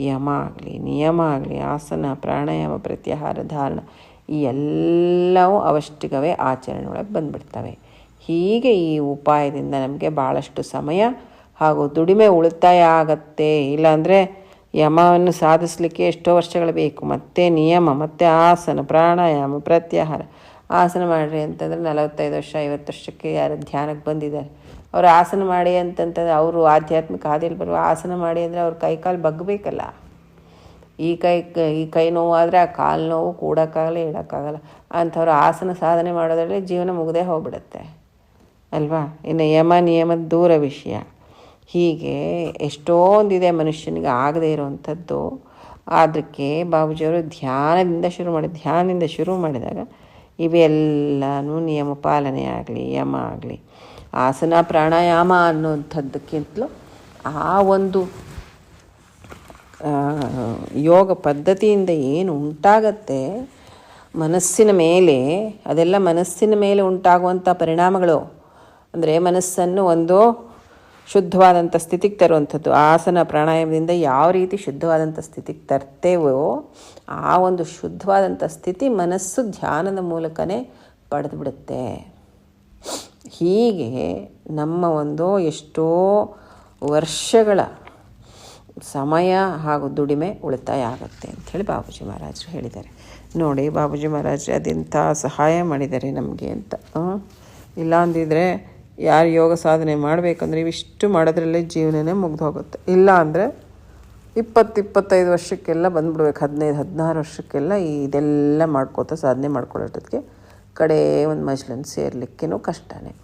Speaker 1: ಯಮ ಆಗಲಿ, ನಿಯಮ ಆಗಲಿ, ಆಸನ, ಪ್ರಾಣಾಯಾಮ, ಪ್ರತ್ಯಾಹಾರ, ಧಾರಣ ಈ ಎಲ್ಲವೂ ಅವಷ್ಟಿಗವೇ ಆಚರಣೆ ಒಳಗೆ ಬಂದುಬಿಡ್ತವೆ. ಹೀಗೆ ಈ ಉಪಾಯದಿಂದ ನಮಗೆ ಭಾಳಷ್ಟು ಸಮಯ ಹಾಗೂ ದುಡಿಮೆ ಉಳಿತಾಯ ಆಗತ್ತೆ. ಇಲ್ಲಾಂದರೆ ಯಮವನ್ನು ಸಾಧಿಸಲಿಕ್ಕೆ ಎಷ್ಟೋ ವರ್ಷಗಳು ಬೇಕು, ಮತ್ತು ನಿಯಮ, ಮತ್ತು ಆಸನ, ಪ್ರಾಣಾಯಾಮ, ಪ್ರತ್ಯಾಹಾರ. ಆಸನ ಮಾಡಿರಿ ಅಂತಂದರೆ 45 ವರ್ಷ 50 ವರ್ಷಕ್ಕೆ ಯಾರು ಧ್ಯಾನಕ್ಕೆ ಬಂದಿದ್ದಾರೆ, ಅವರು ಆಸನ ಮಾಡಿ ಅಂತಂತಂದರೆ ಅವರು ಆಧ್ಯಾತ್ಮಿಕ ಹಾದಿಯಲ್ಲಿ ಬರುವ ಆಸನ ಮಾಡಿ ಅಂದರೆ ಅವ್ರ ಕೈಕಾಲು ಬಗ್ಗಬೇಕಲ್ಲ. ಈ ಕೈ ನೋವಾದರೆ ಆ ಕಾಲು ನೋವು ಕೂಡೋಕ್ಕಾಗಲ್ಲ, ಇಡೋಕ್ಕಾಗಲ್ಲ. ಅಂಥವ್ರು ಆಸನ ಸಾಧನೆ ಮಾಡೋದ್ರಲ್ಲಿ ಜೀವನ ಮುಗದೇ ಹೋಗ್ಬಿಡುತ್ತೆ ಅಲ್ವಾ. ಇನ್ನು ಯಮ ನಿಯಮದ ದೂರ ವಿಷಯ. ಹೀಗೆ ಎಷ್ಟೊಂದಿದೆ ಮನುಷ್ಯನಿಗೆ ಆಗದೇ ಇರುವಂಥದ್ದು. ಅದಕ್ಕೆ ಬಾಬೂಜಿಯವರು ಧ್ಯಾನದಿಂದ ಶುರು ಮಾಡಿದಾಗ ಇವೆಲ್ಲನೂ ನಿಯಮ ಪಾಲನೆ ಆಗಲಿ, ಯಮ ಆಗಲಿ, ಆಸನ ಪ್ರಾಣಾಯಾಮ ಅನ್ನೋಂಥದ್ದಕ್ಕಿಂತಲೂ ಆ ಒಂದು ಯೋಗ ಪದ್ಧತಿಯಿಂದ ಏನು ಉಂಟಾಗತ್ತೆ ಮನಸ್ಸಿನ ಮೇಲೆ, ಅದೆಲ್ಲ ಮನಸ್ಸಿನ ಮೇಲೆ ಉಂಟಾಗುವಂಥ ಪರಿಣಾಮಗಳು. ಅಂದರೆ ಮನಸ್ಸನ್ನು ಒಂದು ಶುದ್ಧವಾದಂಥ ಸ್ಥಿತಿಗೆ ತರುವಂಥದ್ದು. ಆಸನ ಪ್ರಾಣಾಯಾಮದಿಂದ ಯಾವ ರೀತಿ ಶುದ್ಧವಾದಂಥ ಸ್ಥಿತಿಗೆ ತರ್ತೇವೋ ಆ ಒಂದು ಶುದ್ಧವಾದಂಥ ಸ್ಥಿತಿ ಮನಸ್ಸು ಧ್ಯಾನದ ಮೂಲಕನೇ ಪಡೆದು ಬಿಡುತ್ತೆ. ಹೀಗೆ ನಮ್ಮ ಒಂದು ಎಷ್ಟೋ ವರ್ಷಗಳ ಸಮಯ ಹಾಗೂ ದುಡಿಮೆ ಉಳಿತಾಯ ಆಗುತ್ತೆ ಅಂಥೇಳಿ ಬಾಬೂಜಿ ಮಹಾರಾಜರು ಹೇಳಿದ್ದಾರೆ. ನೋಡಿ, ಬಾಬೂಜಿ ಮಹಾರಾಜರು ಅದೆಂಥ ಸಹಾಯ ಮಾಡಿದ್ದಾರೆ ನಮಗೆ ಅಂತ. ಇಲ್ಲ ಅಂದಿದ್ರೆ ಯಾರು ಯೋಗ ಸಾಧನೆ ಮಾಡಬೇಕಂದ್ರೆ ಇವಿಷ್ಟು ಮಾಡೋದ್ರಲ್ಲೇ ಜೀವನನೇ ಮುಗ್ದು ಹೋಗುತ್ತೆ. ಇಲ್ಲ ಅಂದರೆ 20-25 ವರ್ಷಕ್ಕೆಲ್ಲ ಬಂದುಬಿಡ್ಬೇಕು, 15-16 ವರ್ಷಕ್ಕೆಲ್ಲ ಇದೆಲ್ಲ ಮಾಡ್ಕೋತಾ ಸಾಧನೆ ಮಾಡ್ಕೊಳ್ಳೋದಕ್ಕೆ ಕಡೆ ಒಂದು ಮಜ್ಲನ್ನು ಸೇರಲಿಕ್ಕೇನೂ ಕಷ್ಟನೇ.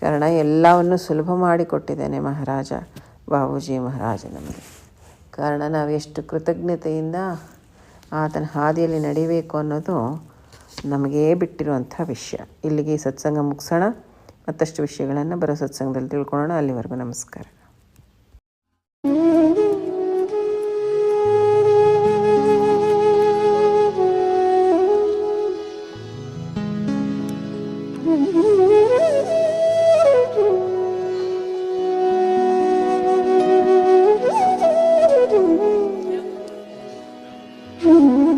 Speaker 1: ಕಾರಣ ಎಲ್ಲವನ್ನು ಸುಲಭ ಮಾಡಿಕೊಟ್ಟಿದ್ದಾನೆ ಮಹಾರಾಜ ಬಾಬೂಜಿ ಮಹಾರಾಜ ನಮಗೆ. ಕಾರಣ ನಾವು ಎಷ್ಟು ಕೃತಜ್ಞತೆಯಿಂದ ಆತನ ಹಾದಿಯಲ್ಲಿ ನಡಿಬೇಕು ಅನ್ನೋದು ನಮಗೇ ಬಿಟ್ಟಿರುವಂಥ ವಿಷಯ. ಇಲ್ಲಿಗೆ ಈ ಸತ್ಸಂಗ ಮುಗಿಸೋಣ. ಮತ್ತಷ್ಟು ವಿಷಯಗಳನ್ನು ಬರೋ ಸತ್ಸಂಗದಲ್ಲಿ ತಿಳ್ಕೊಳ್ಳೋಣ. ಅಲ್ಲಿವರೆಗೂ ನಮಸ್ಕಾರ.
Speaker 2: Mm-hmm.